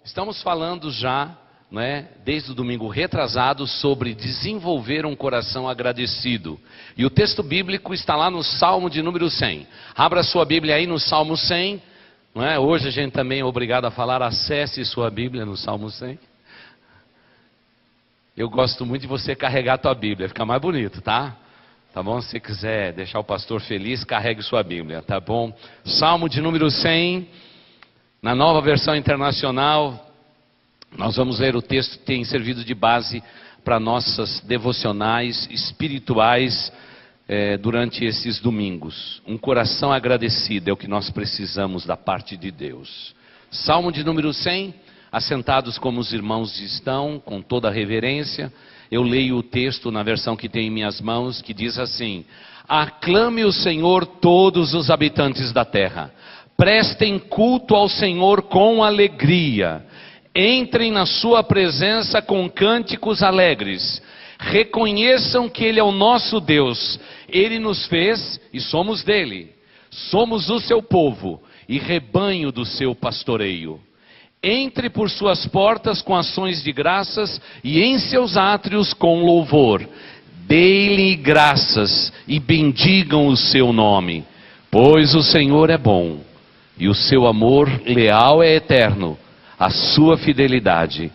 Estamos falando já, não é, desde o domingo retrasado, sobre desenvolver um coração agradecido. E o texto bíblico está lá no Salmo de número 100. Abra sua Bíblia aí no Salmo 100. Não é? Hoje a gente também é obrigado a falar, acesse sua Bíblia no Salmo 100. Eu gosto muito de você carregar a tua Bíblia, fica mais bonito, tá? Tá bom? Se você quiser deixar o pastor feliz, carregue sua Bíblia, tá bom? Salmo de número 100, na Nova Versão Internacional, nós vamos ler o texto que tem servido de base para nossas devocionais espirituais durante esses domingos. Um coração agradecido é o que nós precisamos da parte de Deus. Salmo de número 100, assentados como os irmãos estão, com toda a reverência, eu leio o texto na versão que tem em minhas mãos, que diz assim: aclame o Senhor todos os habitantes da terra, prestem culto ao Senhor com alegria, entrem na sua presença com cânticos alegres, reconheçam que Ele é o nosso Deus, Ele nos fez e somos dele, somos o seu povo e rebanho do seu pastoreio. Entre por suas portas com ações de graças e em seus átrios com louvor. Dê-lhe graças e bendigam o seu nome, pois o Senhor é bom e o seu amor leal é eterno. A sua fidelidade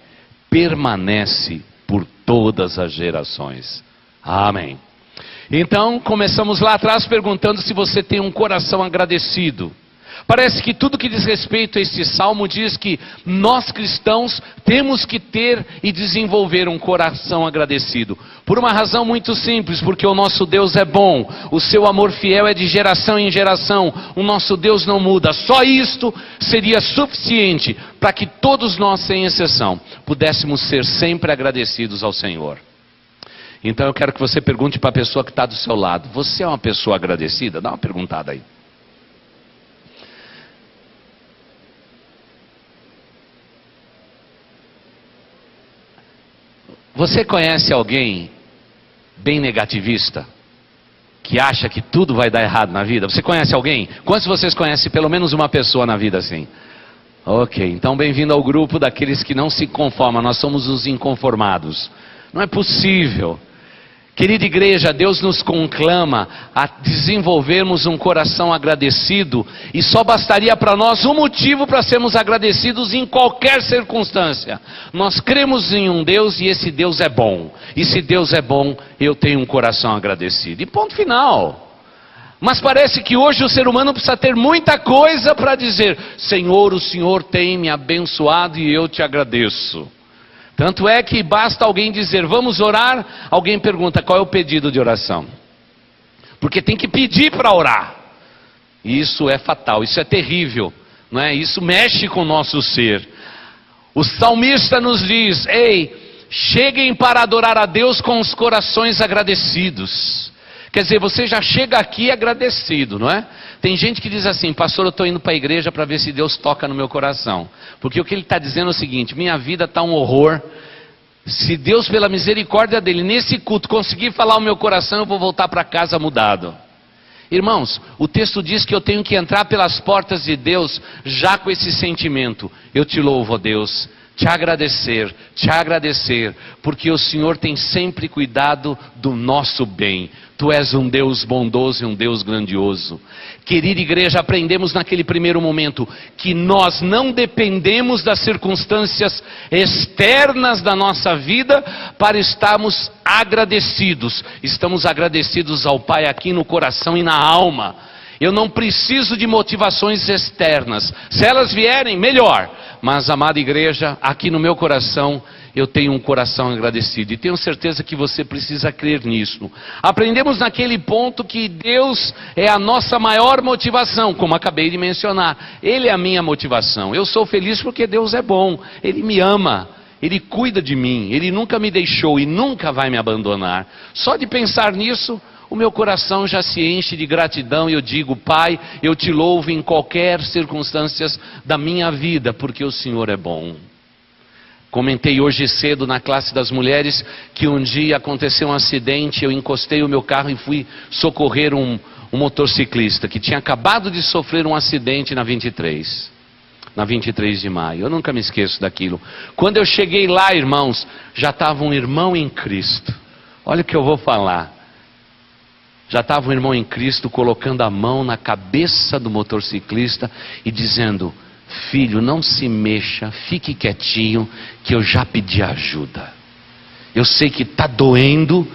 permanece por todas as gerações. Amém. Então, começamos lá atrás perguntando se você tem um coração agradecido. Parece que tudo que diz respeito a este salmo diz que nós cristãos temos que ter e desenvolver um coração agradecido. Por uma razão muito simples, porque o nosso Deus é bom, o seu amor fiel é de geração em geração, o nosso Deus não muda. Só isto seria suficiente para que todos nós, sem exceção, pudéssemos ser sempre agradecidos ao Senhor. Então eu quero que você pergunte para a pessoa que está do seu lado: você é uma pessoa agradecida? Dá uma perguntada aí. Você conhece alguém bem negativista, que acha que tudo vai dar errado na vida? Você conhece alguém? Quantos de vocês conhecem pelo menos uma pessoa na vida assim? Ok, então bem-vindo ao grupo daqueles que não se conformam. Nós somos os inconformados. Não é possível. Querida igreja, Deus nos conclama a desenvolvermos um coração agradecido, e só bastaria para nós um motivo para sermos agradecidos em qualquer circunstância. Nós cremos em um Deus e esse Deus é bom, e se Deus é bom, eu tenho um coração agradecido, e ponto final. Mas parece que hoje o ser humano precisa ter muita coisa para dizer: Senhor, o Senhor tem me abençoado e eu te agradeço. Tanto é que basta alguém dizer, vamos orar, alguém pergunta, qual é o pedido de oração? Porque tem que pedir para orar. Isso é fatal, isso é terrível, não é? Isso mexe com o nosso ser. O salmista nos diz: ei, cheguem para adorar a Deus com os corações agradecidos. Quer dizer, você já chega aqui agradecido, não é? Tem gente que diz assim: pastor, eu estou indo para a igreja para ver se Deus toca no meu coração. Porque o que ele está dizendo é o seguinte: minha vida está um horror. Se Deus, pela misericórdia dele, nesse culto conseguir falar o meu coração, eu vou voltar para casa mudado. Irmãos, o texto diz que eu tenho que entrar pelas portas de Deus já com esse sentimento: eu te louvo, ó Deus, te agradecer, porque o Senhor tem sempre cuidado do nosso bem. Tu és um Deus bondoso e um Deus grandioso. Querida igreja, aprendemos naquele primeiro momento que nós não dependemos das circunstâncias externas da nossa vida para estarmos agradecidos. Estamos agradecidos ao Pai aqui no coração e na alma. Eu não preciso de motivações externas. Se elas vierem, melhor. Mas, amada igreja, aqui no meu coração, eu tenho um coração agradecido. E tenho certeza que você precisa crer nisso. Aprendemos naquele ponto que Deus é a nossa maior motivação, como acabei de mencionar. Ele é a minha motivação. Eu sou feliz porque Deus é bom. Ele me ama. Ele cuida de mim. Ele nunca me deixou e nunca vai me abandonar. Só de pensar nisso, o meu coração já se enche de gratidão e eu digo: Pai, eu te louvo em qualquer circunstância da minha vida, porque o Senhor é bom. Comentei hoje cedo na classe das mulheres que um dia aconteceu um acidente, eu encostei o meu carro e fui socorrer um motociclista que tinha acabado de sofrer um acidente na 23. na 23 de maio. Eu nunca me esqueço daquilo. Quando eu cheguei lá, irmãos, já estava um irmão em Cristo. Olha o que eu vou falar. Já estava um irmão em Cristo colocando a mão na cabeça do motociclista e dizendo: filho, não se mexa, fique quietinho, que eu já pedi ajuda. Eu sei que está doendo,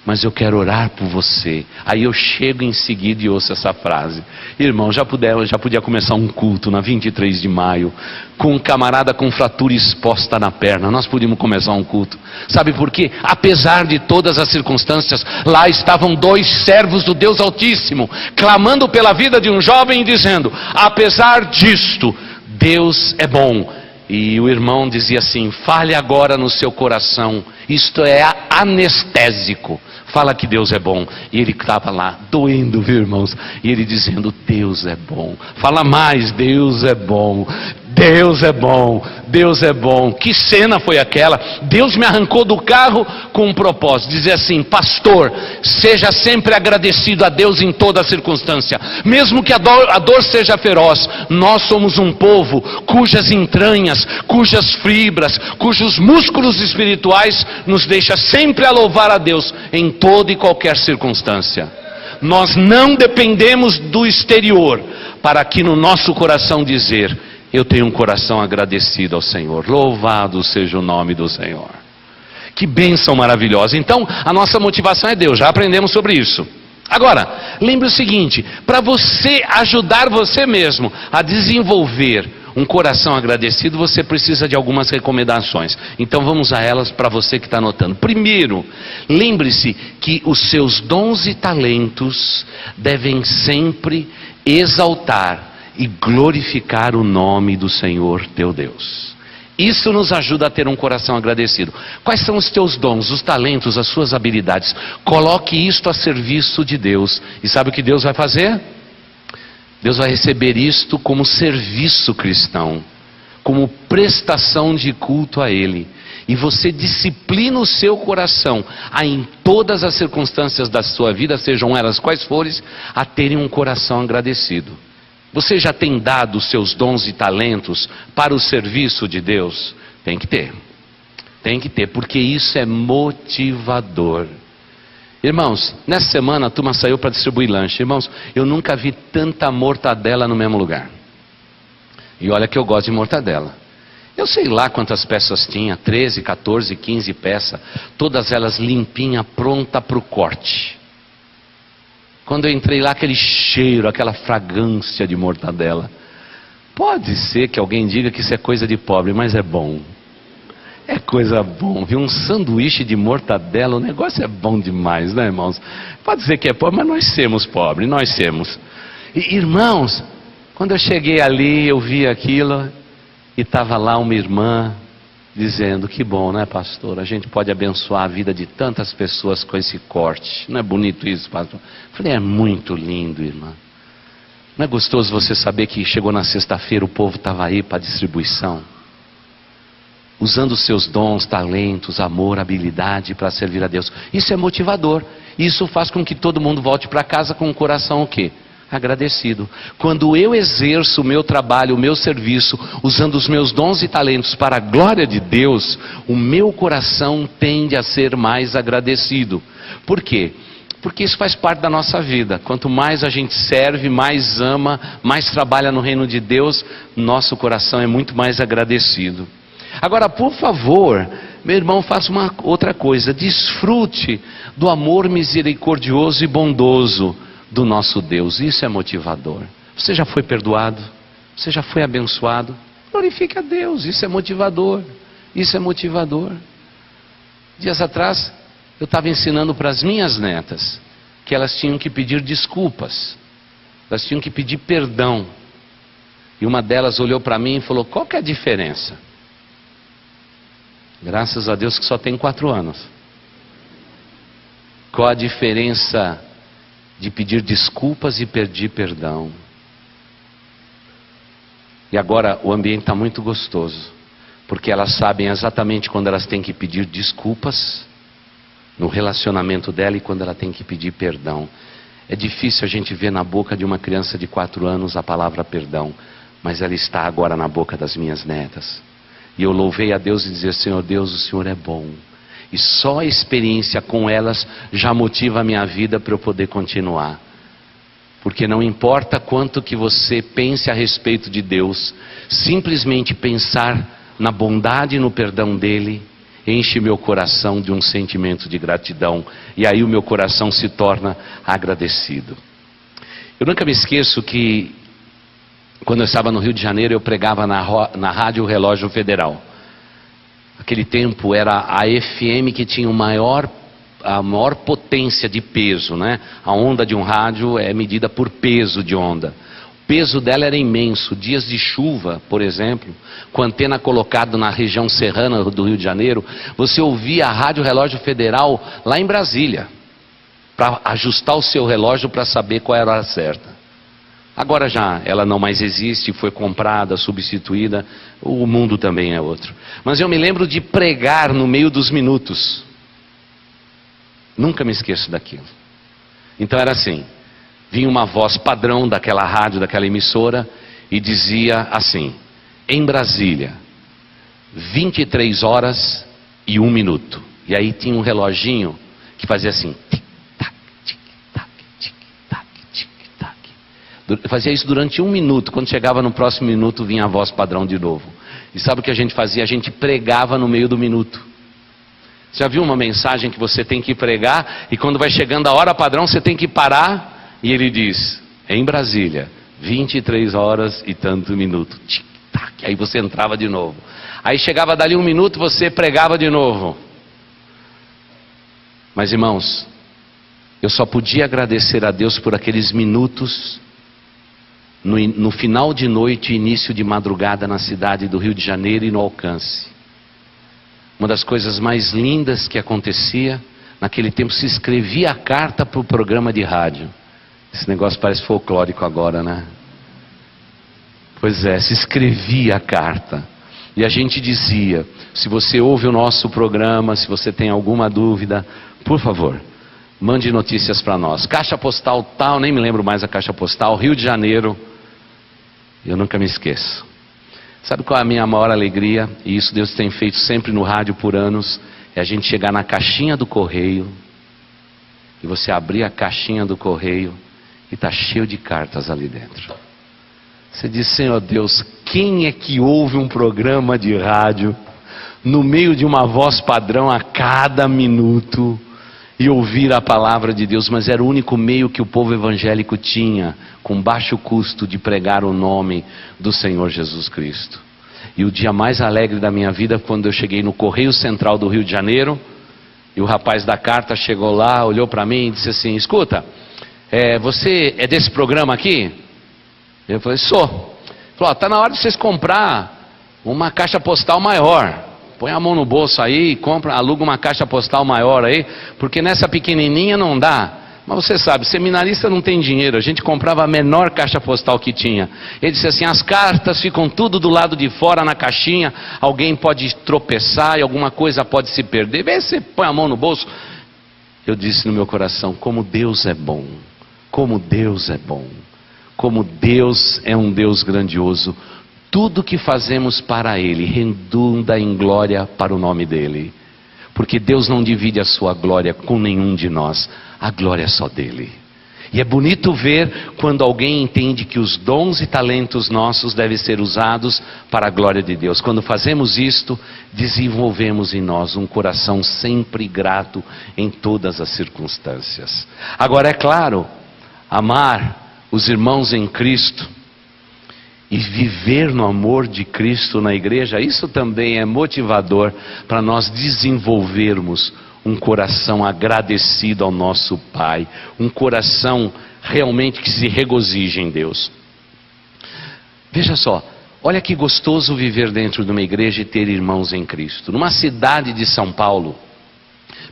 mas eu quero orar por você. Aí eu chego em seguida e ouço essa frase. Irmão, já podia começar um culto na 23 de maio, com um camarada com fratura exposta na perna. Nós podíamos começar um culto. Sabe por quê? Apesar de todas as circunstâncias, lá estavam 2 servos do Deus Altíssimo, clamando pela vida de um jovem e dizendo: apesar disto, Deus é bom. E o irmão dizia assim: fale agora no seu coração, isto é anestésico, fala que Deus é bom. E ele estava lá, doendo, viu, irmãos? E ele dizendo: Deus é bom. Fala mais: Deus é bom. Deus é bom, Deus é bom. Que cena foi aquela? Deus me arrancou do carro com um propósito, dizer assim: pastor, seja sempre agradecido a Deus em toda circunstância, mesmo que a dor seja feroz. Nós somos um povo cujas entranhas, cujas fibras, cujos músculos espirituais nos deixa sempre a louvar a Deus em toda e qualquer circunstância. Nós não dependemos do exterior para aqui no nosso coração dizer: eu tenho um coração agradecido ao Senhor. Louvado seja o nome do Senhor. Que bênção maravilhosa. Então, a nossa motivação é Deus. Já aprendemos sobre isso. Agora, lembre o seguinte: para você ajudar você mesmo a desenvolver um coração agradecido, você precisa de algumas recomendações. Então vamos a elas para você que está anotando. Primeiro, lembre-se que os seus dons e talentos devem sempre exaltar e glorificar o nome do Senhor teu Deus. Isso nos ajuda a ter um coração agradecido. Quais são os teus dons, os talentos, as suas habilidades? Coloque isto a serviço de Deus. E sabe o que Deus vai fazer? Deus vai receber isto como serviço cristão, como prestação de culto a Ele. E você disciplina o seu coração a, em todas as circunstâncias da sua vida, sejam elas quais forem, a terem um coração agradecido. Você já tem dado os seus dons e talentos para o serviço de Deus? Tem que ter. Tem que ter, porque isso é motivador. Irmãos, nessa semana a turma saiu para distribuir lanche. Irmãos, eu nunca vi tanta mortadela no mesmo lugar. E olha que eu gosto de mortadela. Eu sei lá quantas peças tinha, 13, 14, 15 peças. Todas elas limpinha, pronta para o corte. Quando eu entrei lá, aquele cheiro, aquela fragrância de mortadela. Pode ser que alguém diga que isso é coisa de pobre, mas é bom. É coisa bom, viu? Um sanduíche de mortadela, o negócio é bom demais, né, irmãos? Pode ser que é pobre, mas nós somos pobres, nós somos. E, irmãos, quando eu cheguei ali, eu vi aquilo, e estava lá uma irmã dizendo: que bom, né, pastor? A gente pode abençoar a vida de tantas pessoas com esse corte. Não é bonito isso, pastor? Eu falei: é muito lindo, irmã. Não é gostoso você saber que chegou na sexta-feira, o povo estava aí para distribuição, usando os seus dons, talentos, amor, habilidade para servir a Deus. Isso é motivador. Isso faz com que todo mundo volte para casa com o coração o quê? Agradecido. Quando eu exerço o meu trabalho, o meu serviço, usando os meus dons e talentos para a glória de Deus, o meu coração tende a ser mais agradecido. Por quê? Porque isso faz parte da nossa vida. Quanto mais a gente serve, mais ama, mais trabalha no reino de Deus, nosso coração é muito mais agradecido. Agora, por favor, meu irmão, faça uma outra coisa: desfrute do amor misericordioso e bondoso do nosso Deus. Isso é motivador. Você já foi perdoado? Você já foi abençoado? Glorifique a Deus. Isso é motivador. Isso é motivador. Dias atrás, eu estava ensinando para as minhas netas que elas tinham que pedir desculpas. Elas tinham que pedir perdão. E uma delas olhou para mim e falou: qual que é a diferença? Graças a Deus que só tem 4 anos. Qual a diferença de pedir desculpas e pedir perdão? E agora o ambiente está muito gostoso, porque elas sabem exatamente quando elas têm que pedir desculpas no relacionamento dela e quando ela tem que pedir perdão. É difícil a gente ver na boca de uma criança de 4 anos a palavra perdão, mas ela está agora na boca das minhas netas. E eu louvei a Deus e dizia: Senhor Deus, o Senhor é bom. E só a experiência com elas já motiva a minha vida para eu poder continuar. Porque não importa quanto que você pense a respeito de Deus, simplesmente pensar na bondade e no perdão dele enche meu coração de um sentimento de gratidão, e aí o meu coração se torna agradecido. Eu nunca me esqueço que quando eu estava no Rio de Janeiro eu pregava na Rádio Relógio Federal. Aquele tempo era a FM que tinha a maior potência de peso, né? A onda de um rádio é medida por peso de onda. O peso dela era imenso. Dias de chuva, por exemplo, com a antena colocada na região serrana do Rio de Janeiro, você ouvia a Rádio Relógio Federal lá em Brasília, para ajustar o seu relógio para saber qual era a hora certa. Agora já ela não mais existe, foi comprada, substituída, o mundo também é outro. Mas eu me lembro de pregar no meio dos minutos. Nunca me esqueço daquilo. Então era assim, vinha uma voz padrão daquela rádio, daquela emissora, e dizia assim: em Brasília, 23 horas e 1 minuto. E aí tinha um reloginho que fazia assim, tic-tac, tic-tac, tic-tac, tic-tac. Fazia isso durante 1 minuto. Quando chegava no próximo minuto, vinha a voz padrão de novo. E sabe o que a gente fazia? A gente pregava no meio do minuto. Você já viu uma mensagem que você tem que pregar, e quando vai chegando a hora padrão, você tem que parar, e ele diz: em Brasília, 23 horas e tanto minuto. Tic-tac. Aí você entrava de novo. Aí chegava dali 1 minuto, você pregava de novo. Mas irmãos, eu só podia agradecer a Deus por aqueles minutos no final de noite e início de madrugada na cidade do Rio de Janeiro e no alcance. Uma das coisas mais lindas que acontecia, naquele tempo se escrevia a carta para o programa de rádio. Esse negócio parece folclórico agora, né? Pois é, se escrevia a carta. E a gente dizia: se você ouve o nosso programa, se você tem alguma dúvida, por favor, mande notícias para nós. Caixa postal tal, nem me lembro mais a caixa postal, Rio de Janeiro. Eu nunca me esqueço. Sabe qual é a minha maior alegria? E isso Deus tem feito sempre no rádio por anos. É a gente chegar na caixinha do correio, e você abrir a caixinha do correio, e está cheio de cartas ali dentro. Você diz: Senhor Deus, quem é que ouve um programa de rádio no meio de uma voz padrão a cada minuto e ouvir a palavra de Deus? Mas era o único meio que o povo evangélico tinha, com baixo custo, de pregar o nome do Senhor Jesus Cristo. E o dia mais alegre da minha vida, quando eu cheguei no Correio Central do Rio de Janeiro, e o rapaz da carta chegou lá, olhou para mim e disse assim: escuta, você é desse programa aqui? Eu falei: sou. Ele falou: está na hora de vocês comprar uma caixa postal maior. Põe a mão no bolso aí, compra, aluga uma caixa postal maior aí, porque nessa pequenininha não dá. Mas você sabe, seminarista não tem dinheiro, a gente comprava a menor caixa postal que tinha. Ele disse assim: as cartas ficam tudo do lado de fora na caixinha, alguém pode tropeçar e alguma coisa pode se perder. Vê se você põe a mão no bolso. Eu disse no meu coração: como Deus é bom, como Deus é bom, como Deus é um Deus grandioso. Tudo que fazemos para Ele redunda em glória para o nome dEle. Porque Deus não divide a sua glória com nenhum de nós. A glória é só dEle. E é bonito ver quando alguém entende que os dons e talentos nossos devem ser usados para a glória de Deus. Quando fazemos isto, desenvolvemos em nós um coração sempre grato em todas as circunstâncias. Agora é claro, amar os irmãos em Cristo e viver no amor de Cristo na igreja, isso também é motivador para nós desenvolvermos um coração agradecido ao nosso Pai, um coração realmente que se regozija em Deus. Veja só, olha que gostoso viver dentro de uma igreja e ter irmãos em Cristo. Numa cidade de São Paulo,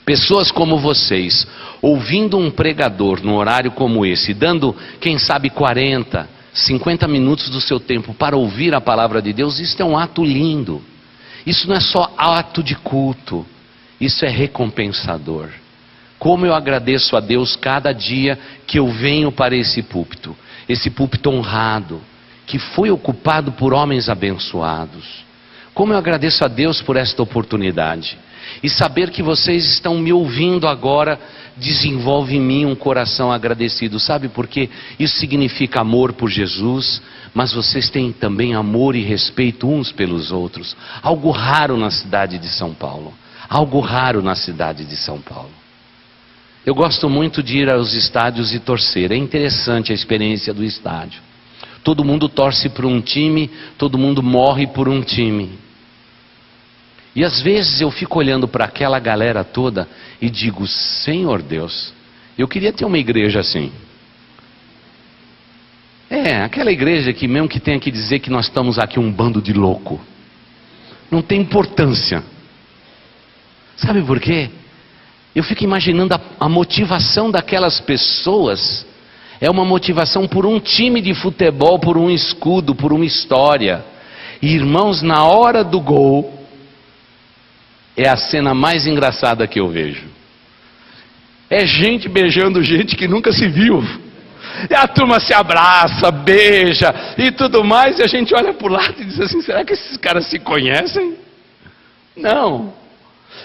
pessoas como vocês, ouvindo um pregador num horário como esse, dando, quem sabe, 40, 50 minutos do seu tempo para ouvir a palavra de Deus, isso é um ato lindo. Isso não é só ato de culto, isso é recompensador. Como eu agradeço a Deus cada dia que eu venho para esse púlpito honrado, que foi ocupado por homens abençoados. Como eu agradeço a Deus por esta oportunidade. E saber que vocês estão me ouvindo agora desenvolve em mim um coração agradecido. Sabe por quê? Isso significa amor por Jesus, mas vocês têm também amor e respeito uns pelos outros. Algo raro na cidade de São Paulo. Algo raro na cidade de São Paulo. Eu gosto muito de ir aos estádios e torcer. É interessante a experiência do estádio. Todo mundo torce por um time, todo mundo morre por um time. E às vezes eu fico olhando para aquela galera toda e digo: Senhor Deus, eu queria ter uma igreja assim. Aquela igreja que mesmo que tenha que dizer que nós estamos aqui um bando de louco, não tem importância. Sabe por quê? Eu fico imaginando a motivação daquelas pessoas. É uma motivação por um time de futebol, por um escudo, por uma história. E irmãos, na hora do gol, é a cena mais engraçada que eu vejo. É gente beijando gente que nunca se viu. E a turma se abraça, beija e tudo mais. E a gente olha para o lado e diz assim: será que esses caras se conhecem? Não.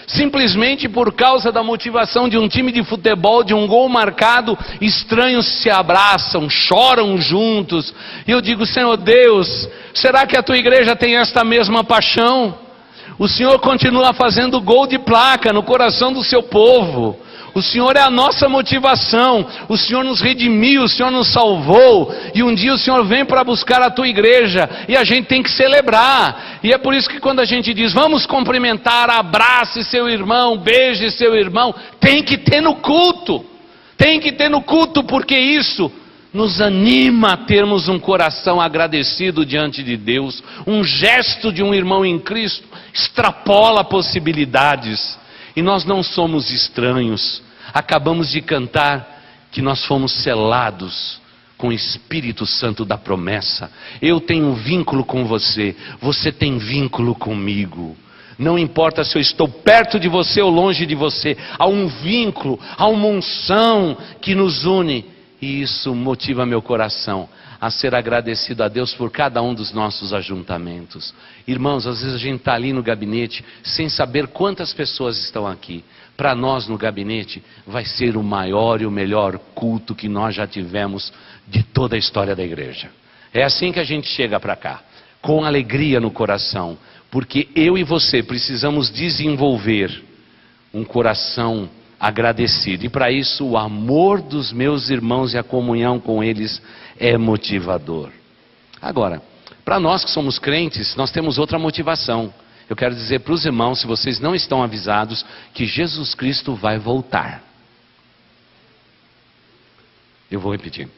Simplesmente por causa da motivação de um time de futebol, de um gol marcado, estranhos se abraçam, choram juntos. E eu digo: Senhor Deus, será que a tua igreja tem esta mesma paixão? O Senhor continua fazendo gol de placa no coração do seu povo. O Senhor é a nossa motivação. O Senhor nos redimiu, o Senhor nos salvou. E um dia o Senhor vem para buscar a tua igreja. E a gente tem que celebrar. E é por isso que quando a gente diz: vamos cumprimentar, abrace seu irmão, beije seu irmão, tem que ter no culto. Tem que ter no culto, porque isso nos anima a termos um coração agradecido diante de Deus. Um gesto de um irmão em Cristo extrapola possibilidades. E nós não somos estranhos. Acabamos de cantar que nós fomos selados com o Espírito Santo da promessa. Eu tenho um vínculo com você, você tem vínculo comigo. Não importa se eu estou perto de você ou longe de você, há um vínculo, há uma unção que nos une. E isso motiva meu coração a ser agradecido a Deus por cada um dos nossos ajuntamentos. Irmãos, às vezes a gente está ali no gabinete sem saber quantas pessoas estão aqui. Para nós no gabinete vai ser o maior e o melhor culto que nós já tivemos de toda a história da igreja. É assim que a gente chega para cá, com alegria no coração, porque eu e você precisamos desenvolver um coração agradecido. E para isso o amor dos meus irmãos e a comunhão com eles é motivador. Agora, para nós que somos crentes, nós temos outra motivação. Eu quero dizer para os irmãos, se vocês não estão avisados, que Jesus Cristo vai voltar. Eu vou repetir.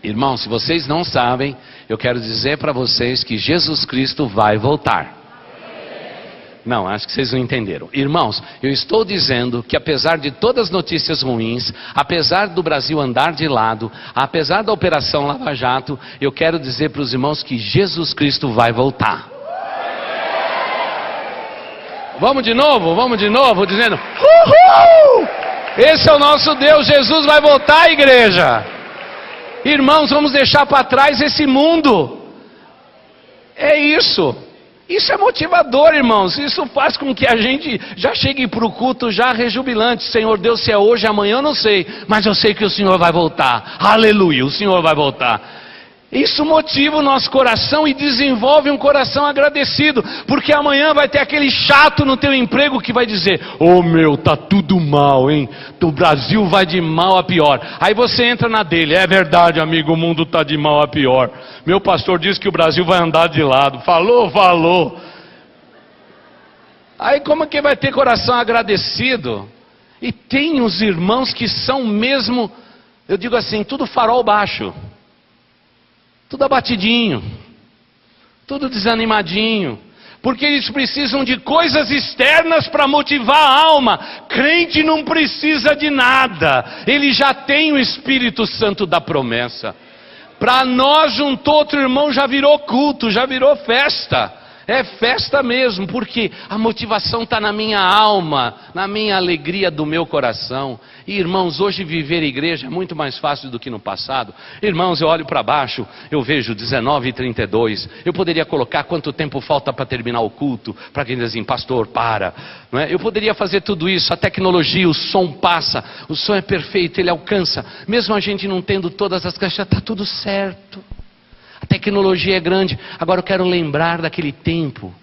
Irmãos, se vocês não sabem, eu quero dizer para vocês que Jesus Cristo vai voltar. Não, acho que vocês não entenderam. Irmãos, eu estou dizendo que apesar de todas as notícias ruins, apesar do Brasil andar de lado, apesar da Operação Lava Jato, eu quero dizer para os irmãos que Jesus Cristo vai voltar. Vamos de novo, dizendo: uhul! Esse é o nosso Deus, Jesus vai voltar, igreja. Irmãos, vamos deixar para trás esse mundo. É isso. Isso é motivador, irmãos. Isso faz com que a gente já chegue para o culto já rejubilante. Senhor Deus, se é hoje, amanhã eu não sei, mas eu sei que o Senhor vai voltar. Aleluia, o Senhor vai voltar. Isso motiva o nosso coração e desenvolve um coração agradecido, porque amanhã vai ter aquele chato no teu emprego que vai dizer: ô meu, tá tudo mal, hein? O Brasil vai de mal a pior. Aí você entra na dele: é verdade, amigo, o mundo tá de mal a pior. Meu pastor disse que o Brasil vai andar de lado. Falou. Aí como que vai ter coração agradecido? E tem os irmãos que são mesmo, eu digo assim, tudo farol baixo. Tudo abatidinho, tudo desanimadinho, porque eles precisam de coisas externas para motivar a alma. Crente não precisa de nada, ele já tem o Espírito Santo da promessa. Para nós juntou outro irmão, já virou culto, já virou festa. É festa mesmo, porque a motivação está na minha alma, na minha alegria do meu coração. E irmãos, hoje viver igreja é muito mais fácil do que no passado. Irmãos, eu olho para baixo, eu vejo 19h32. Eu poderia colocar quanto tempo falta para terminar o culto, para quem diz assim, pastor, para. Não é? Eu poderia fazer tudo isso, a tecnologia, o som passa, o som é perfeito, ele alcança. Mesmo a gente não tendo todas as caixas, está tudo certo. A tecnologia é grande. Agora eu quero lembrar daquele tempo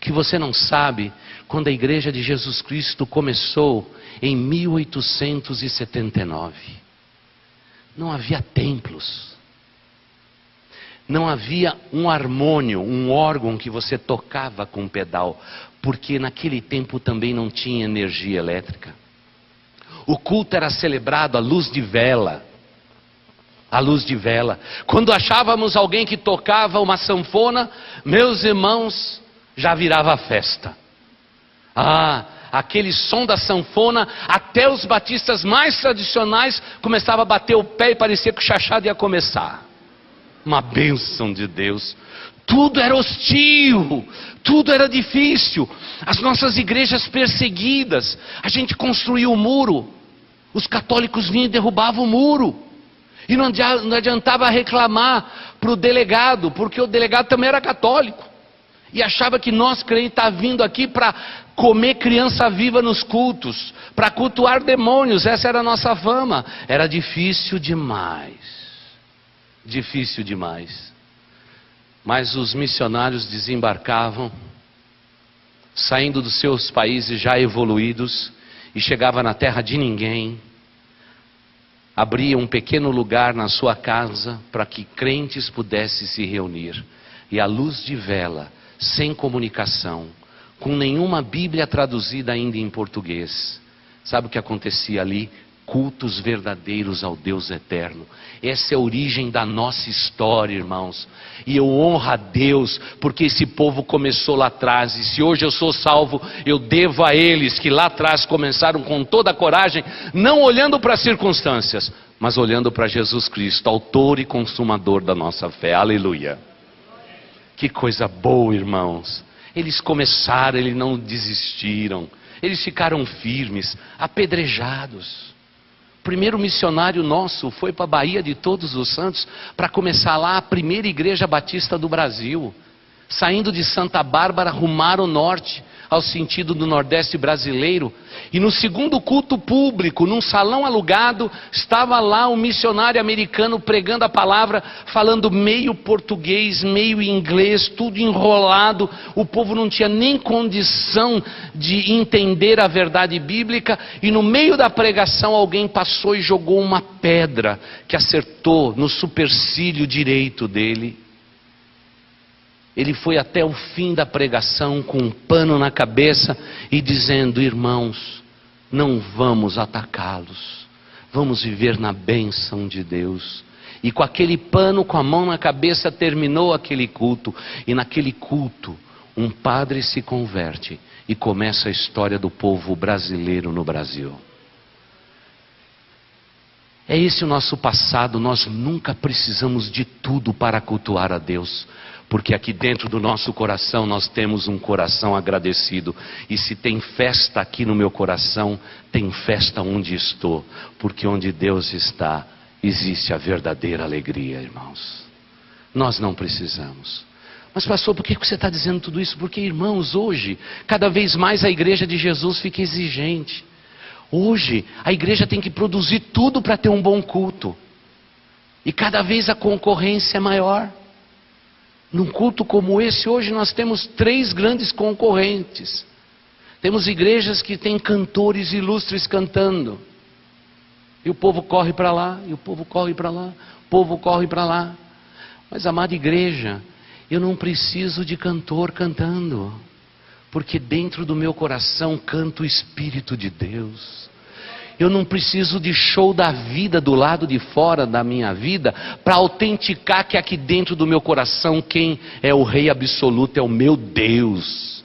que você não sabe, quando a igreja de Jesus Cristo começou em 1879. Não havia templos. Não havia um harmônio, um órgão que você tocava com um pedal, porque naquele tempo também não tinha energia elétrica. O culto era celebrado à luz de vela. A luz de vela. Quando achávamos alguém que tocava uma sanfona, meus irmãos, já virava festa. Aquele som da sanfona, até os batistas mais tradicionais começavam a bater o pé e parecia que o chachado ia começar. Uma bênção de Deus. Tudo era hostil, tudo era difícil. As nossas igrejas perseguidas, a gente construiu o muro, os católicos vinham e derrubavam o muro. E não adiantava reclamar para o delegado, porque o delegado também era católico. E achava que nós crentes estávamos vindo aqui para comer criança viva nos cultos, para cultuar demônios, essa era a nossa fama. Era difícil demais. Difícil demais. Mas os missionários desembarcavam, saindo dos seus países já evoluídos, e chegavam na terra de ninguém. Abria um pequeno lugar na sua casa para que crentes pudessem se reunir. E à luz de vela, sem comunicação, com nenhuma Bíblia traduzida ainda em português. Sabe o que acontecia ali? Cultos verdadeiros ao Deus eterno. Essa é a origem da nossa história, irmãos. E eu honro a Deus, porque esse povo começou lá atrás. E se hoje eu sou salvo, eu devo a eles que lá atrás começaram com toda a coragem, não olhando para as circunstâncias, mas olhando para Jesus Cristo, autor e consumador da nossa fé. Aleluia. Que coisa boa, irmãos. Eles começaram, eles não desistiram. Eles ficaram firmes, apedrejados. O primeiro missionário nosso foi para a Bahia de Todos os Santos para começar lá a primeira igreja batista do Brasil. Saindo de Santa Bárbara, rumaram ao norte, ao sentido do Nordeste brasileiro. E no segundo culto público, num salão alugado, estava lá um missionário americano pregando a palavra, falando meio português, meio inglês, tudo enrolado. O povo não tinha nem condição de entender a verdade bíblica. E no meio da pregação alguém passou e jogou uma pedra que acertou no supercílio direito dele. Ele foi até o fim da pregação com um pano na cabeça e dizendo: irmãos, não vamos atacá-los, vamos viver na bênção de Deus. E com aquele pano, com a mão na cabeça, terminou aquele culto. E naquele culto, um padre se converte e começa a história do povo brasileiro no Brasil. É esse o nosso passado. Nós nunca precisamos de tudo para cultuar a Deus, porque aqui dentro do nosso coração nós temos um coração agradecido. E se tem festa aqui no meu coração, tem festa onde estou, porque onde Deus está, existe a verdadeira alegria, irmãos. Nós não precisamos. Mas pastor, por que você está dizendo tudo isso? Porque, irmãos, hoje, cada vez mais a igreja de Jesus fica exigente. Hoje, a igreja tem que produzir tudo para ter um bom culto. E cada vez a concorrência é maior. Num culto como esse, hoje nós temos 3 grandes concorrentes. Temos igrejas que têm cantores ilustres cantando. E o povo corre para lá, e o povo corre para lá, o povo corre para lá. Mas, amada igreja, eu não preciso de cantor cantando, porque dentro do meu coração canta o Espírito de Deus. Eu não preciso de show da vida do lado de fora da minha vida para autenticar que aqui dentro do meu coração quem é o Rei absoluto é o meu Deus.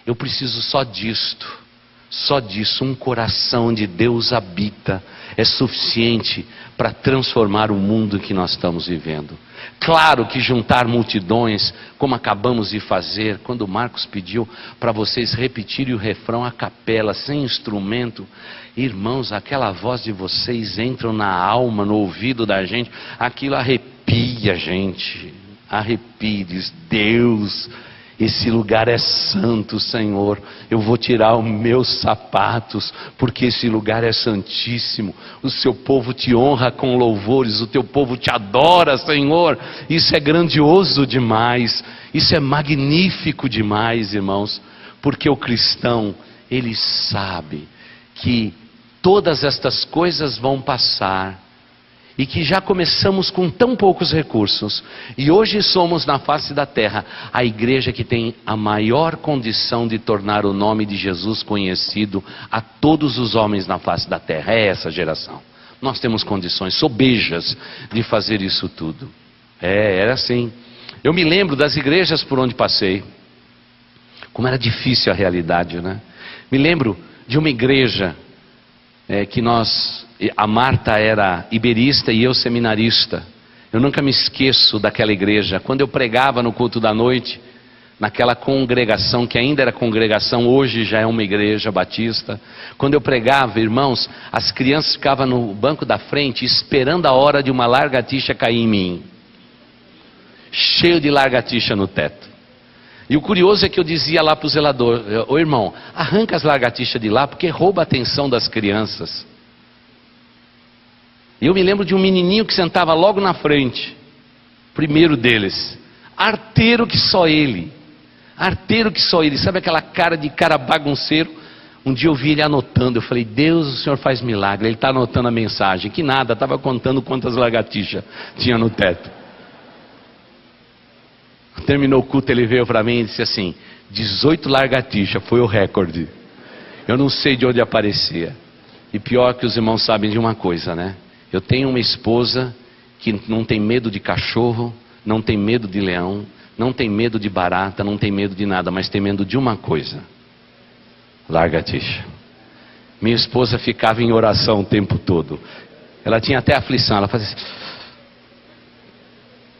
Eu preciso só disso, um coração onde Deus habita. é suficiente para transformar o mundo que nós estamos vivendo. Claro que juntar multidões, como acabamos de fazer, quando o Marcos pediu para vocês repetirem o refrão a capela, sem instrumento, irmãos, aquela voz de vocês entra na alma, no ouvido da gente, aquilo arrepia a gente, arrepia, diz, Deus, esse lugar é santo, Senhor, eu vou tirar os meus sapatos, porque esse lugar é santíssimo, o seu povo te honra com louvores, o teu povo te adora, Senhor, isso é grandioso demais, isso é magnífico demais, irmãos, porque o cristão, ele sabe que todas estas coisas vão passar, e que já começamos com tão poucos recursos, e hoje somos na face da terra, a igreja que tem a maior condição de tornar o nome de Jesus conhecido a todos os homens na face da terra, é essa geração. Nós temos condições sobejas de fazer isso tudo. Era assim. Eu me lembro das igrejas por onde passei, como era difícil a realidade, né? Me lembro de uma igreja que a Marta era iberista e eu seminarista. Eu nunca me esqueço daquela igreja. Quando eu pregava no culto da noite, naquela congregação, que ainda era congregação, hoje já é uma igreja batista. Quando eu pregava, irmãos, as crianças ficavam no banco da frente, esperando a hora de uma lagartixa cair em mim. Cheio de lagartixa no teto. E o curioso é que eu dizia lá para o zelador, ô irmão, arranca as lagartixas de lá, porque rouba a atenção das crianças. E eu me lembro de um menininho que sentava logo na frente, primeiro deles, arteiro que só ele, sabe aquela cara de cara bagunceiro? Um dia eu vi ele anotando, eu falei, Deus, o Senhor faz milagre, ele está anotando a mensagem, que nada, estava contando quantas lagartixas tinha no teto. Terminou o culto, ele veio para mim e disse assim, 18 lagartixas, foi o recorde. Eu não sei de onde aparecia. E pior que os irmãos sabem de uma coisa, né? Eu tenho uma esposa que não tem medo de cachorro, não tem medo de leão, não tem medo de barata, não tem medo de nada, mas tem medo de uma coisa: lagartixa. Minha esposa ficava em oração o tempo todo. Ela tinha até aflição, ela fazia assim.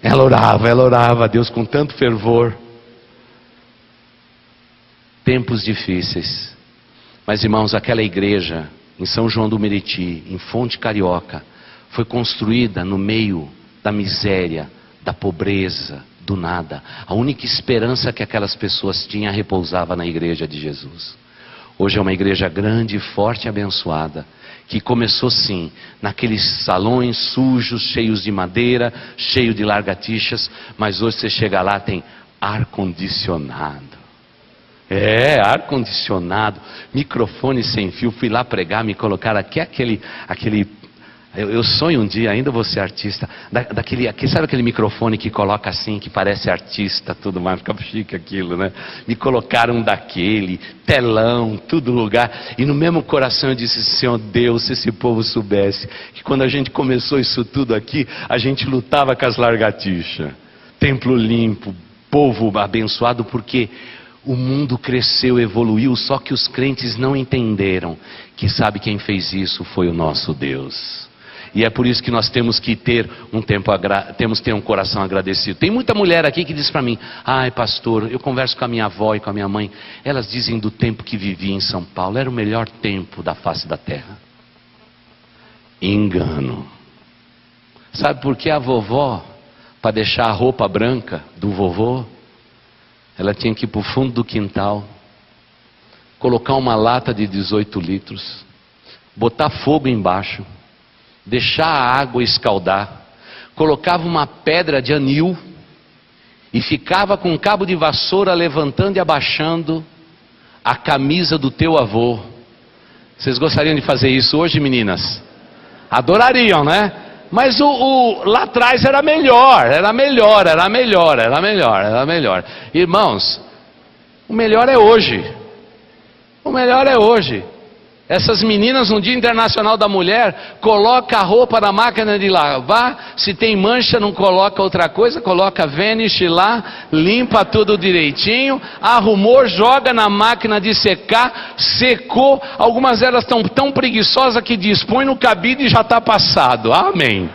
Ela orava a Deus com tanto fervor. Tempos difíceis. Mas irmãos, aquela igreja em São João do Meriti, em Fonte Carioca, foi construída no meio da miséria, da pobreza, do nada. A única esperança que aquelas pessoas tinham repousava na igreja de Jesus. Hoje é uma igreja grande, forte e abençoada, que começou sim, naqueles salões sujos, cheios de madeira, cheio de lagartixas, mas hoje você chega lá, tem ar-condicionado. Ar-condicionado, microfone sem fio. Fui lá pregar, me colocaram aqui aquele eu sonho um dia, ainda vou ser artista, sabe aquele microfone que coloca assim, que parece artista, tudo mais, fica chique aquilo, né? Me colocaram daquele, telão, tudo lugar, e no mesmo coração eu disse, Senhor Deus, se esse povo soubesse, que quando a gente começou isso tudo aqui, a gente lutava com as lagartixas, templo limpo, povo abençoado, porque o mundo cresceu, evoluiu, só que os crentes não entenderam, que sabe quem fez isso foi o nosso Deus. E é por isso que nós temos que ter temos que ter um coração agradecido. Tem muita mulher aqui que diz para mim, ai pastor, eu converso com a minha avó e com a minha mãe, elas dizem do tempo que vivi em São Paulo, era o melhor tempo da face da terra. Engano. Sabe por que a vovó, para deixar a roupa branca do vovô, ela tinha que ir para o fundo do quintal, colocar uma lata de 18 litros, botar fogo embaixo, deixar a água escaldar, colocava uma pedra de anil e ficava com um cabo de vassoura levantando e abaixando a camisa do teu avô. Vocês gostariam de fazer isso hoje, meninas? Adorariam, né? Mas lá atrás era melhor. Irmãos, o melhor é hoje. Essas meninas no Dia Internacional da Mulher, coloca a roupa na máquina de lavar, se tem mancha não coloca outra coisa, coloca Vanish lá, limpa tudo direitinho, arrumou, joga na máquina de secar, secou. Algumas delas estão tão preguiçosas que diz, põe no cabide e já está passado. Amém.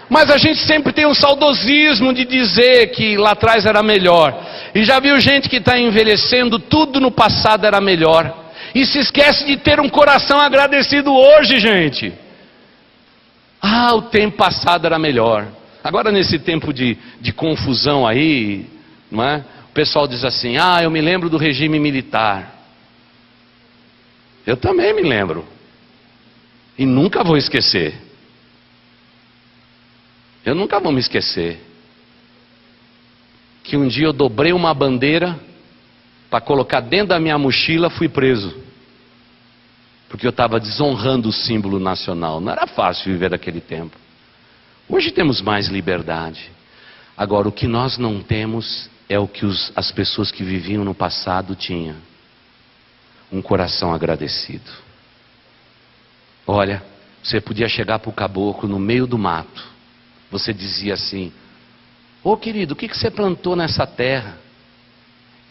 Mas a gente sempre tem um saudosismo de dizer que lá atrás era melhor. E já viu gente que está envelhecendo, tudo no passado era melhor. E se esquece de ter um coração agradecido hoje, gente. O tempo passado era melhor. Agora nesse tempo de confusão aí, não é? O pessoal diz assim, eu me lembro do regime militar. Eu também me lembro. E nunca vou esquecer. Eu nunca vou me esquecer. Que um dia eu dobrei uma bandeira para colocar dentro da minha mochila, fui preso. Porque eu estava desonrando o símbolo nacional. Não era fácil viver naquele tempo. Hoje temos mais liberdade. Agora, o que nós não temos é o que as pessoas que viviam no passado tinham. Um coração agradecido. Olha, você podia chegar para o caboclo no meio do mato. Você dizia assim, querido, o que você plantou nessa terra?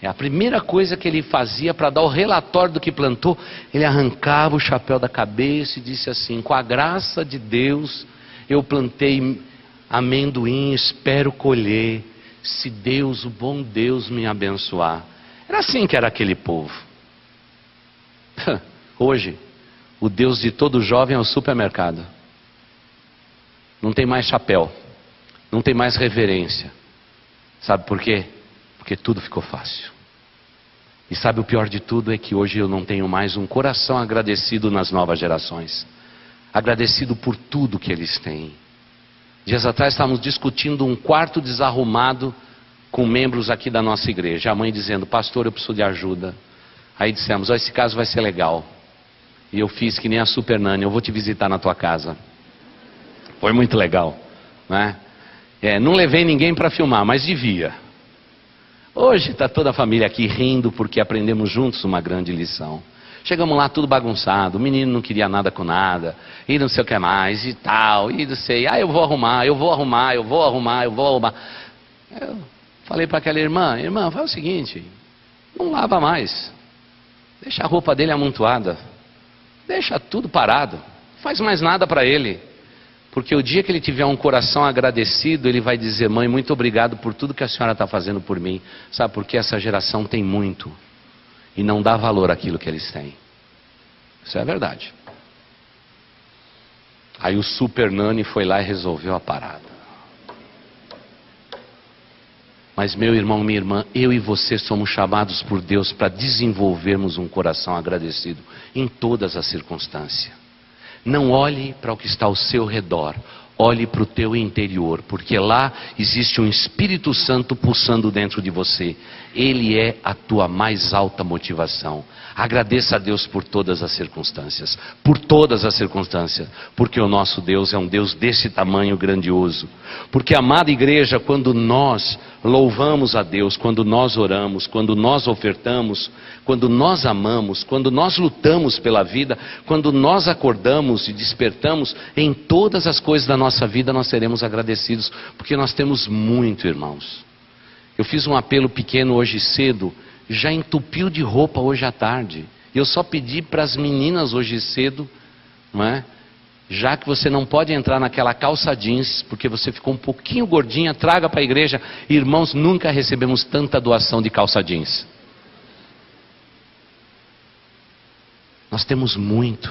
A primeira coisa que ele fazia para dar o relatório do que plantou, ele arrancava o chapéu da cabeça e disse assim, com a graça de Deus, eu plantei amendoim, espero colher, se Deus, o bom Deus me abençoar. Era assim que era aquele povo. Hoje, o Deus de todo jovem é o supermercado. Não tem mais chapéu, não tem mais reverência. Sabe por quê? Porque tudo ficou fácil. E sabe o pior de tudo é que hoje eu não tenho mais um coração agradecido nas novas gerações. Agradecido por tudo que eles têm. Dias atrás estávamos discutindo um quarto desarrumado com membros aqui da nossa igreja. A mãe dizendo, pastor, eu preciso de ajuda. Aí dissemos, esse caso vai ser legal. E eu fiz que nem a Super Nani, eu vou te visitar na tua casa. Foi muito legal, né? Não levei ninguém para filmar, mas devia. Hoje está toda a família aqui rindo porque aprendemos juntos uma grande lição. Chegamos lá tudo bagunçado, o menino não queria nada com nada, e não sei o que mais, e tal, e não sei, eu vou arrumar. Eu falei para aquela irmã, faz o seguinte, não lava mais, deixa a roupa dele amontoada, deixa tudo parado, não faz mais nada para ele. Porque o dia que ele tiver um coração agradecido, ele vai dizer, mãe, muito obrigado por tudo que a senhora está fazendo por mim. Sabe, porque essa geração tem muito e não dá valor àquilo que eles têm. Isso é verdade. Aí o Super Nani foi lá e resolveu a parada. Mas meu irmão, minha irmã, eu e você somos chamados por Deus para desenvolvermos um coração agradecido em todas as circunstâncias. Não olhe para o que está ao seu redor, olhe para o teu interior, porque lá existe um Espírito Santo pulsando dentro de você. Ele é a tua mais alta motivação. Agradeça a Deus por todas as circunstâncias, porque o nosso Deus é um Deus desse tamanho grandioso. Porque, amada igreja, quando nós louvamos a Deus, quando nós oramos, quando nós ofertamos, quando nós amamos, quando nós lutamos pela vida, quando nós acordamos e despertamos, em todas as coisas da nossa vida nós seremos agradecidos, porque nós temos muito, irmãos. Eu fiz um apelo pequeno hoje cedo, já entupiu de roupa hoje à tarde. E eu só pedi para as meninas hoje cedo, não é? Já que você não pode entrar naquela calça jeans, porque você ficou um pouquinho gordinha, traga para a igreja. Irmãos, nunca recebemos tanta doação de calça jeans. Nós temos muito,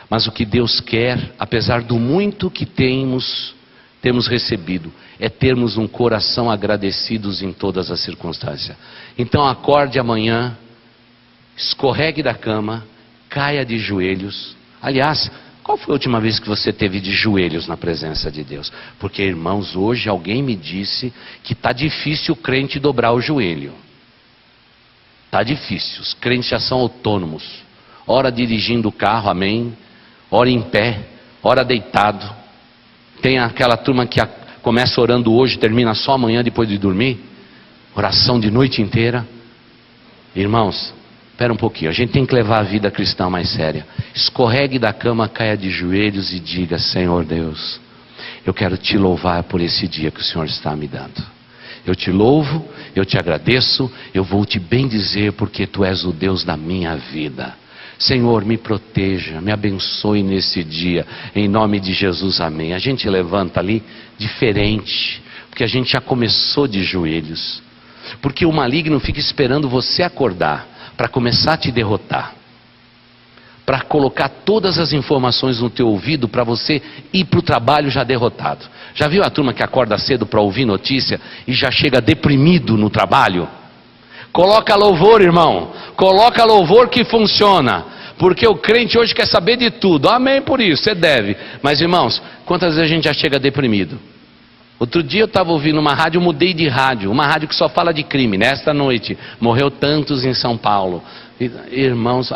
mas o que Deus quer, apesar do muito que temos recebido, é termos um coração agradecidos em todas as circunstâncias. Então acorde amanhã, escorregue da cama, caia de joelhos. Aliás, qual foi a última vez que você teve de joelhos na presença de Deus? Porque, irmãos, hoje alguém me disse que está difícil o crente dobrar o joelho. Está difícil, os crentes já são autônomos. Ora dirigindo o carro, amém. Ora em pé, ora deitado. Tem aquela turma que começa orando hoje, termina só amanhã depois de dormir. Oração de noite inteira. Irmãos, Espera um pouquinho, a gente tem que levar a vida cristã mais séria. Escorregue da cama, caia de joelhos e diga: Senhor Deus, eu quero te louvar por esse dia que o Senhor está me dando. Eu te louvo, eu te agradeço, eu vou te bendizer porque tu és o Deus da minha vida. Senhor, me proteja, me abençoe nesse dia, em nome de Jesus, amém. A gente levanta ali diferente, porque a gente já começou de joelhos. Porque o maligno fica esperando você acordar para começar a te derrotar, para colocar todas as informações no teu ouvido para você ir para o trabalho já derrotado. Já viu a turma que acorda cedo para ouvir notícia e já chega deprimido no trabalho? Coloca louvor, irmão, coloca louvor que funciona, porque o crente hoje quer saber de tudo. Amém por isso, você deve. Mas irmãos, quantas vezes a gente já chega deprimido? Outro dia eu estava ouvindo uma rádio, mudei de rádio, uma rádio que só fala de crime. Nesta noite, morreu tantos em São Paulo. Irmãos,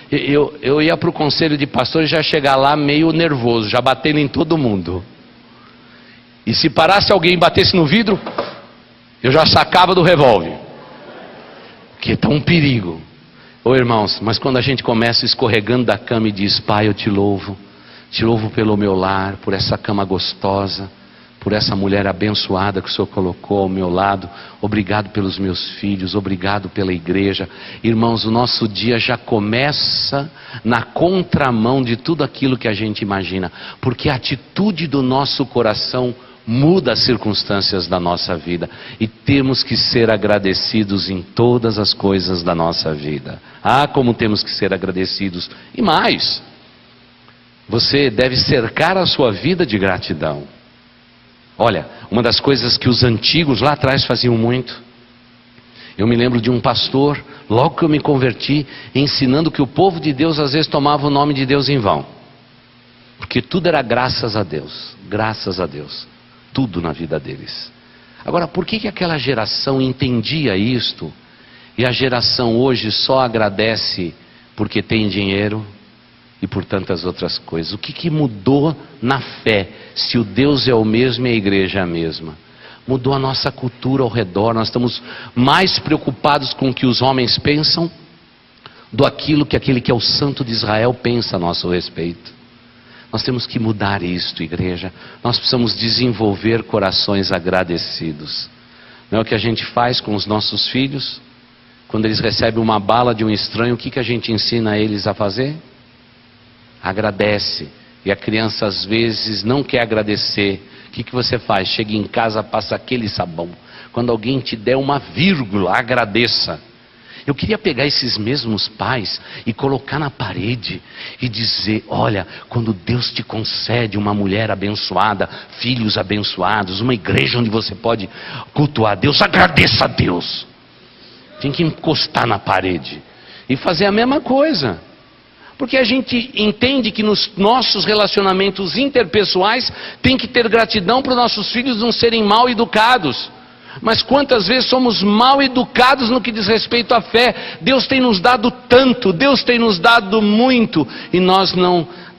eu ia para o conselho de pastores, já chegar lá meio nervoso, já batendo em todo mundo. E se parasse alguém e batesse no vidro, eu já sacava do revólver. Que está um perigo. Ô irmãos, mas quando a gente começa escorregando da cama e diz: Pai, eu te louvo pelo meu lar, por essa cama gostosa, por essa mulher abençoada que o Senhor colocou ao meu lado, obrigado pelos meus filhos, obrigado pela igreja. Irmãos, o nosso dia já começa na contramão de tudo aquilo que a gente imagina, porque a atitude do nosso coração muda as circunstâncias da nossa vida, e temos que ser agradecidos em todas as coisas da nossa vida. Ah, como temos que ser agradecidos! E mais, você deve cercar a sua vida de gratidão. Olha, uma das coisas que os antigos lá atrás faziam muito, eu me lembro de um pastor, logo que eu me converti, ensinando que o povo de Deus às vezes tomava o nome de Deus em vão, porque tudo era graças a Deus, tudo na vida deles. Agora, por que aquela geração entendia isto e a geração hoje só agradece porque tem dinheiro e por tantas outras coisas? O que mudou na fé, se o Deus é o mesmo e a igreja é a mesma? Mudou a nossa cultura ao redor. Nós estamos mais preocupados com o que os homens pensam do aquilo que aquele que é o Santo de Israel pensa a nosso respeito. Nós temos que mudar isto, igreja. Nós precisamos desenvolver corações agradecidos. Não é o que a gente faz com os nossos filhos? Quando eles recebem uma bala de um estranho, o que a gente ensina eles a fazer? Agradece. E a criança às vezes não quer agradecer. O que você faz? Chega em casa, passa aquele sabão. Quando alguém te der uma vírgula, agradeça. Eu queria pegar esses mesmos pais e colocar na parede e dizer: olha, quando Deus te concede uma mulher abençoada, filhos abençoados, uma igreja onde você pode cultuar Deus, agradeça a Deus. Tem que encostar na parede e fazer a mesma coisa. Porque a gente entende que nos nossos relacionamentos interpessoais tem que ter gratidão para os nossos filhos não serem mal educados. Mas quantas vezes somos mal educados no que diz respeito à fé? Deus tem nos dado tanto, Deus tem nos dado muito, e nós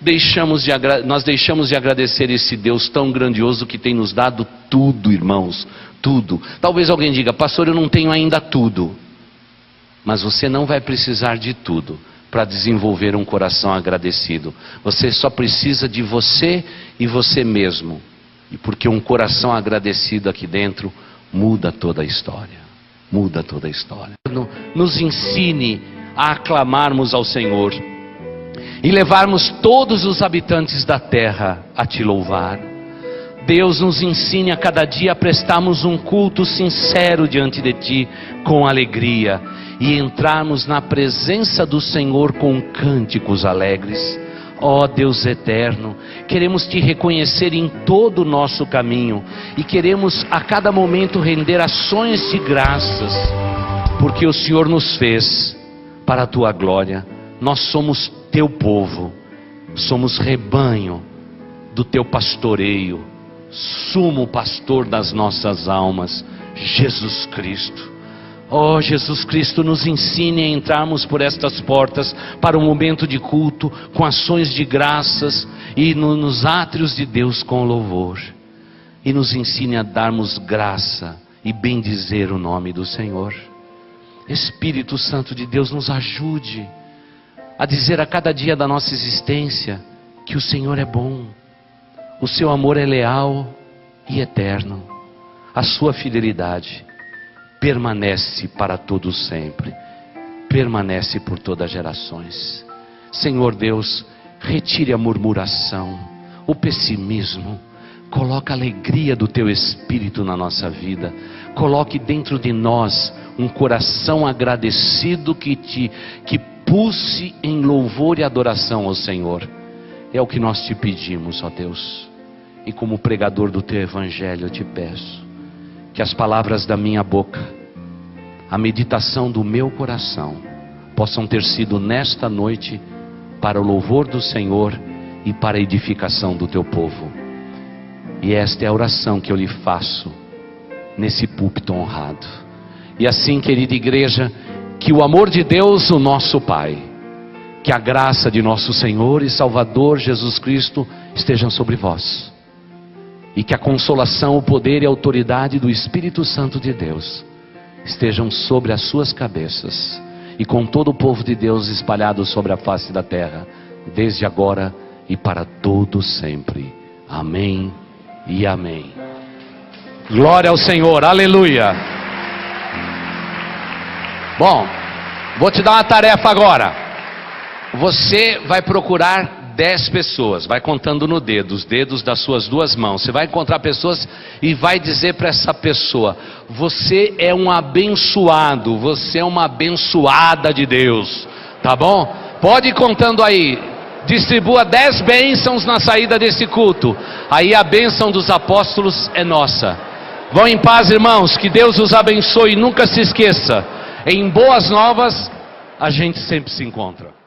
deixamos de agradecer esse Deus tão grandioso que tem nos dado tudo, irmãos, tudo. Talvez alguém diga: pastor, eu não tenho ainda tudo. Mas você não vai precisar de tudo para desenvolver um coração agradecido. Você só precisa de você e você mesmo. E porque um coração agradecido aqui dentro muda toda a história. Muda toda a história. Nos ensine a aclamarmos ao Senhor e levarmos todos os habitantes da terra a te louvar. Deus, nos ensine a cada dia a prestarmos um culto sincero diante de ti, com alegria, e entrarmos na presença do Senhor com cânticos alegres. Ó Deus eterno, queremos te reconhecer em todo o nosso caminho, e queremos a cada momento render ações de graças, porque o Senhor nos fez para a tua glória. Nós somos teu povo, somos rebanho do teu pastoreio, sumo pastor das nossas almas, Jesus Cristo. Ó Jesus Cristo, nos ensine a entrarmos por estas portas para um momento de culto, com ações de graças, e nos átrios de Deus com louvor. E nos ensine a darmos graça e bendizer o nome do Senhor. Espírito Santo de Deus, nos ajude a dizer a cada dia da nossa existência que o Senhor é bom, o seu amor é leal e eterno, a sua fidelidade permanece para todos sempre, permanece por todas as gerações. Senhor Deus, retire a murmuração, o pessimismo, coloca a alegria do teu Espírito na nossa vida, coloque dentro de nós um coração agradecido que pulse em louvor e adoração ao Senhor. É o que nós te pedimos, ó Deus, e como pregador do teu evangelho eu te peço, que as palavras da minha boca, a meditação do meu coração, possam ter sido nesta noite para o louvor do Senhor e para a edificação do teu povo. E esta é a oração que eu lhe faço nesse púlpito honrado. E assim, querida igreja, que o amor de Deus, o nosso Pai, que a graça de nosso Senhor e Salvador Jesus Cristo estejam sobre vós, e que a consolação, o poder e a autoridade do Espírito Santo de Deus estejam sobre as suas cabeças e com todo o povo de Deus espalhado sobre a face da terra, desde agora e para todo sempre. Amém e amém. Glória ao Senhor, aleluia. Bom, vou te dar uma tarefa agora. Você vai procurar 10 pessoas, vai contando no dedo, os dedos das suas duas mãos. Você vai encontrar pessoas e vai dizer para essa pessoa: você é um abençoado, você é uma abençoada de Deus, tá bom? Pode ir contando aí. Distribua 10 bênçãos na saída desse culto. Aí a bênção dos apóstolos é nossa. Vão em paz, irmãos, que Deus os abençoe. Nunca se esqueça, em boas novas a gente sempre se encontra.